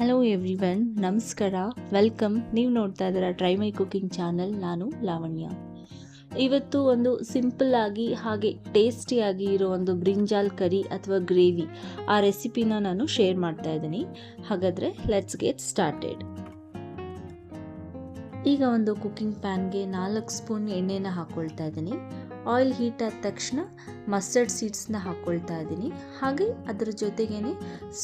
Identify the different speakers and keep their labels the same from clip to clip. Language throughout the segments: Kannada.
Speaker 1: ಹಲೋ ಎವ್ರಿವನ್, ನಮಸ್ಕಾರ, ವೆಲ್ಕಮ್. ನೀವು ನೋಡ್ತಾ ಇದ್ದೀರಾ ಟ್ರೈ ಮೈ ಕುಕಿಂಗ್ ಚಾನಲ್. ನಾನು ಲಾವಣ್ಯ. ಇವತ್ತು ಒಂದು ಸಿಂಪಲ್ ಆಗಿ ಹಾಗೆ ಟೇಸ್ಟಿಯಾಗಿ ಇರೋ ಒಂದು ಬ್ರಿಂಜಾಲ್ ಕರಿ ಅಥವಾ ಗ್ರೇವಿ ಆ ರೆಸಿಪಿನ ನಾನು ಶೇರ್ ಮಾಡ್ತಾ ಇದ್ದೀನಿ. ಹಾಗಾದರೆ ಲೆಟ್ಸ್ ಗೆಟ್ ಸ್ಟಾರ್ಟೆಡ್. ಈಗ ಒಂದು ಕುಕಿಂಗ್ ಪ್ಯಾನ್ಗೆ 4 ಸ್ಪೂನ್ ಎಣ್ಣೆನ ಹಾಕ್ಕೊಳ್ತಾ ಇದ್ದೀನಿ. ಆಯಿಲ್ ಹೀಟ್ ಆದ ತಕ್ಷಣ ಮಸ್ಟರ್ಡ್ ಸೀಡ್ಸ್ನ ಹಾಕ್ಕೊಳ್ತಾ ಇದ್ದೀನಿ. ಹಾಗೆ ಅದರ ಜೊತೆಗೇನೆ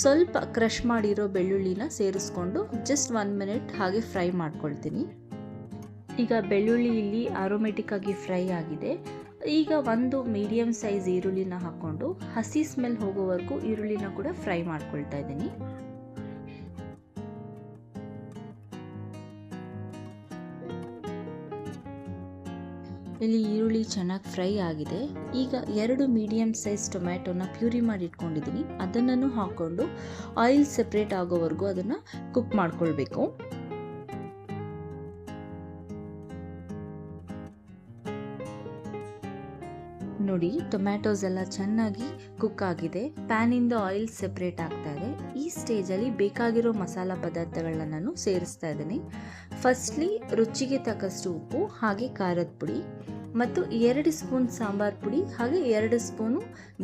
Speaker 1: ಸ್ವಲ್ಪ ಕ್ರಷ್ ಮಾಡಿರೋ ಬೆಳ್ಳುಳ್ಳಿನ ಸೇರಿಸ್ಕೊಂಡು ಜಸ್ಟ್ 1 ಮಿನಿಟ್ ಹಾಗೆ ಫ್ರೈ ಮಾಡ್ಕೊಳ್ತೀನಿ. ಈಗ ಬೆಳ್ಳುಳ್ಳಿ ಇಲ್ಲಿ ಆರೋಮೆಟಿಕ್ ಆಗಿ ಫ್ರೈ ಆಗಿದೆ. ಈಗ ಒಂದು ಮೀಡಿಯಮ್ ಸೈಜ್ ಈರುಳ್ಳಿನ ಹಾಕ್ಕೊಂಡು ಹಸಿ ಸ್ಮೆಲ್ ಹೋಗೋವರೆಗೂ ಈರುಳ್ಳಿನ ಕೂಡ ಫ್ರೈ ಮಾಡ್ಕೊಳ್ತಾ ಇದ್ದೀನಿ. ಇಲ್ಲಿ ಈರುಳ್ಳಿ ಚೆನ್ನಾಗಿ ಫ್ರೈ ಆಗಿದೆ. ಈಗ 2 ಮೀಡಿಯಮ್ ಸೈಜ್ ಟೊಮ್ಯಾಟೊನ ಪ್ಯೂರಿ ಮಾಡಿ ಇಟ್ಕೊಂಡಿದ್ದೀನಿ. ಅದನ್ನು ಹಾಕ್ಕೊಂಡು ಆಯಿಲ್ ಸೆಪ್ರೇಟ್ ಆಗೋವರೆಗೂ ಅದನ್ನು ಕುಕ್ ಮಾಡ್ಕೊಳ್ಬೇಕು. ನೋಡಿ, ಟೊಮ್ಯಾಟೋಸ್ ಎಲ್ಲ ಚೆನ್ನಾಗಿ ಕುಕ್ ಆಗಿದೆ. ಪ್ಯಾನಿಂದ ಆಯಿಲ್ ಸೆಪ್ರೇಟ್ ಆಗ್ತಾ ಇದೆ. ಈ ಸ್ಟೇಜಲ್ಲಿ ಬೇಕಾಗಿರೋ ಮಸಾಲ ಪದಾರ್ಥಗಳನ್ನ ನಾನು ಸೇರಿಸ್ತಾ ಇದ್ದೀನಿ. ಫಸ್ಟ್ಲಿ ರುಚಿಗೆ ತಕ್ಕಷ್ಟು ಉಪ್ಪು, ಹಾಗೆ ಖಾರದ ಪುಡಿ ಮತ್ತು 2 ಸ್ಪೂನ್ ಸಾಂಬಾರ್ ಪುಡಿ, ಹಾಗೆ 2 ಸ್ಪೂನು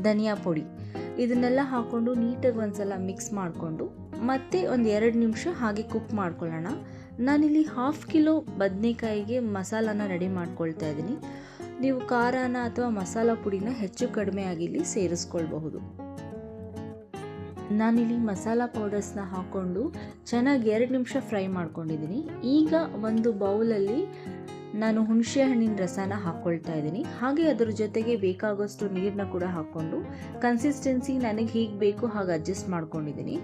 Speaker 1: ಧನಿಯಾ ಪುಡಿ. ಇದನ್ನೆಲ್ಲ ಹಾಕ್ಕೊಂಡು ನೀಟಾಗಿ ಒಂದ್ಸಲ ಮಿಕ್ಸ್ ಮಾಡಿಕೊಂಡು ಮತ್ತೆ ಒಂದು 2 ನಿಮಿಷ ಹಾಗೆ ಕುಕ್ ಮಾಡ್ಕೊಳ್ಳೋಣ. ನಾನಿಲ್ಲಿ 1/2 ಕಿಲೋ ಬದನೆಕಾಯಿಗೆ ಮಸಾಲಾನ ರೆಡಿ ಮಾಡ್ಕೊಳ್ತಾ ಇದ್ದೀನಿ. ನೀವು ಖಾರನ ಅಥವಾ ಮಸಾಲ ಪುಡಿನ ಹೆಚ್ಚು ಕಡಿಮೆ ಆಗಿಲ್ಲಿ ಸೇರಿಸ್ಕೊಳ್ಬಹುದು. ನಾನಿಲ್ಲಿ ಮಸಾಲ ಪೌಡರ್ಸ್ನ ಹಾಕ್ಕೊಂಡು ಚೆನ್ನಾಗಿ 2 ನಿಮಿಷ ಫ್ರೈ ಮಾಡ್ಕೊಂಡಿದ್ದೀನಿ. ಈಗ ಒಂದು ಬೌಲಲ್ಲಿ ನಾನು ಹುಣಸೆ ಹಣ್ಣಿನ ರಸನ ಹಾಕ್ಕೊಳ್ತಾ ಇದ್ದೀನಿ. ಹಾಗೆ ಅದರ ಜೊತೆಗೆ ಬೇಕಾಗೋಷ್ಟು ನೀರನ್ನ ಕೂಡ ಹಾಕ್ಕೊಂಡು ಕನ್ಸಿಸ್ಟೆನ್ಸಿ ನನಗೆ ಹೀಗೆ ಬೇಕು ಹಾಗೆ ಅಡ್ಜಸ್ಟ್ ಮಾಡ್ಕೊಂಡಿದ್ದೀನಿ.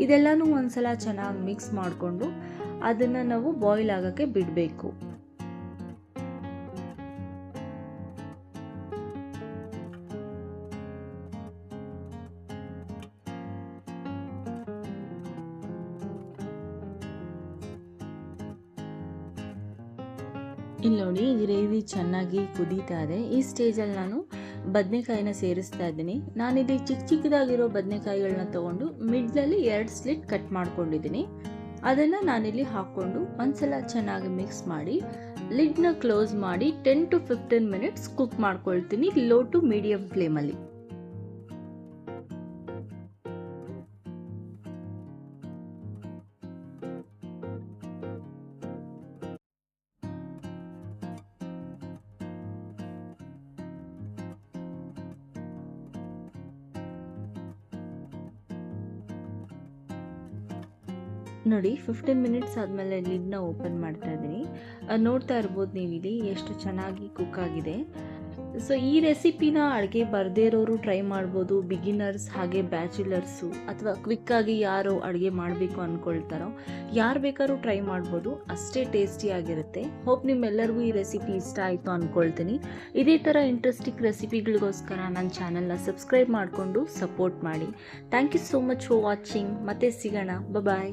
Speaker 1: ಇದೆಲ್ಲನೂ ಒಂದ್ಸಲ ಚೆನ್ನಾಗಿ ಮಿಕ್ಸ್ ಮಾಡಿಕೊಂಡು ಅದನ್ನು ನಾವು ಬಾಯ್ಲ್ ಆಗೋಕ್ಕೆ ಬಿಡಬೇಕು. ಇಲ್ಲಿ ನೋಡಿ, ಗ್ರೇವಿ ಚೆನ್ನಾಗಿ ಕುದೀತಾ ಇದೆ. ಈ ಸ್ಟೇಜಲ್ಲಿ ನಾನು ಬದನೆಕಾಯಿನ ಸೇರಿಸ್ತಾ ಇದ್ದೀನಿ. ನಾನಿಲ್ಲಿ ಚಿಕ್ಕದಾಗಿರೋ ಬದನೆಕಾಯಿಗಳನ್ನ ತೊಗೊಂಡು ಮಿಡ್ಲಲ್ಲಿ 2 ಸ್ಲಿಟ್ ಕಟ್ ಮಾಡ್ಕೊಂಡಿದ್ದೀನಿ. ಅದನ್ನು ನಾನಿಲ್ಲಿ ಹಾಕ್ಕೊಂಡು ಒಂದ್ಸಲ ಚೆನ್ನಾಗಿ ಮಿಕ್ಸ್ ಮಾಡಿ ಲಿಡ್ನ ಕ್ಲೋಸ್ ಮಾಡಿ 10 to 15 ಮಿನಿಟ್ಸ್ ಕುಕ್ ಮಾಡ್ಕೊಳ್ತೀನಿ, ಲೋ ಟು ಮೀಡಿಯಂ ಫ್ಲೇಮಲ್ಲಿ. ನೋಡಿ, 15 ಮಿನಿಟ್ಸ್ ಆದಮೇಲೆ ಲಿಡ್ನ ಓಪನ್ ಮಾಡ್ತಾ ಇದ್ದೀನಿ. ನೋಡ್ತಾ ಇರ್ಬೋದು ನೀವು ಇಲ್ಲಿ ಎಷ್ಟು ಚೆನ್ನಾಗಿ ಕುಕ್ ಆಗಿದೆ. ಸೊ ಈ ರೆಸಿಪಿನ ಅಡುಗೆ ಬರದೇ ಇರೋರು ಟ್ರೈ ಮಾಡ್ಬೋದು. ಬಿಗಿನರ್ಸ್ ಹಾಗೆ ಬ್ಯಾಚುಲರ್ಸು ಅಥವಾ ಕ್ವಿಕ್ಕಾಗಿ ಯಾರು ಅಡುಗೆ ಮಾಡಬೇಕು ಅಂದ್ಕೊಳ್ತಾರೋ ಯಾರು ಬೇಕಾದ್ರೂ ಟ್ರೈ ಮಾಡ್ಬೋದು. ಅಷ್ಟೇ ಟೇಸ್ಟಿಯಾಗಿರುತ್ತೆ. ಹೋಪ್ ನಿಮ್ಮೆಲ್ಲರಿಗೂ ಈ ರೆಸಿಪಿ ಇಷ್ಟ ಆಯಿತು ಅಂದ್ಕೊಳ್ತೀನಿ. ಇದೇ ಥರ ಇಂಟ್ರೆಸ್ಟಿಂಗ್ ರೆಸಿಪಿಗಳಿಗೋಸ್ಕರ ನನ್ನ ಚಾನಲ್ನ ಸಬ್ಸ್ಕ್ರೈಬ್ ಮಾಡಿಕೊಂಡು ಸಪೋರ್ಟ್ ಮಾಡಿ. Thank you so much for watching. ಮತ್ತೆ ಸಿಗೋಣ. ಬಾಯ್.